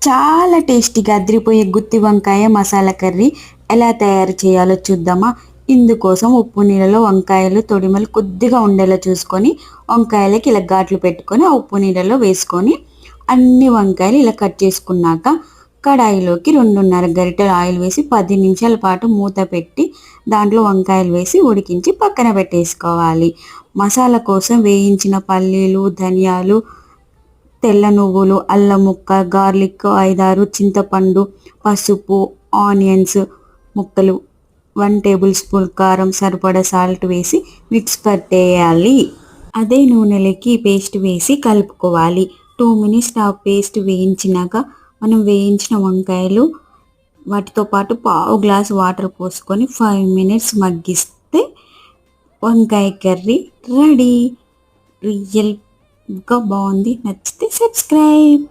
చాలా టేస్టీగా అదిరిపోయే గుత్తి వంకాయ మసాలా కర్రీ ఎలా తయారు చేయాలో చూద్దామా? ఇందుకోసం ఉప్పు నీళ్ళలో వంకాయలు తొడిమలు కొద్దిగా ఉండేలా చూసుకొని, వంకాయలకి ఇలా ఘాట్లు పెట్టుకొని, ఆ ఉప్పు నీళ్ళలో వేసుకొని, అన్ని వంకాయలు ఇలా కట్ చేసుకున్నాక, కడాయిలోకి 2.5 గరిటెలు ఆయిల్ వేసి 10 నిమిషాల పాటు మూత పెట్టి, దాంట్లో వంకాయలు వేసి ఉడికించి పక్కన పెట్టేసుకోవాలి. మసాలా కోసం వేయించిన పల్లీలు, ధనియాలు, తెల్ల నువ్వులు, అల్లం ముక్క, గార్లిక్ 5, 6, చింతపండు, పసుపు, ఆనియన్స్ ముక్కలు, 1 టేబుల్ స్పూన్ కారం, సరిపడా సాల్ట్ వేసి మిక్స్ పట్టేయాలి. అదే నూనెలోకి పేస్ట్ వేసి కలుపుకోవాలి. 2 మినిట్స్ ఆ పేస్ట్ వేయించినాక మనం వేయించిన వంకాయలు వాటితో పాటు పావు గ్లాస్ వాటర్ పోసుకొని 5 మినిట్స్ మగ్గిస్తే వంకాయ కర్రీ రెడీ. రియల్‌గా బావుంది. నచ్చితే సబ్స్క్రైబ్.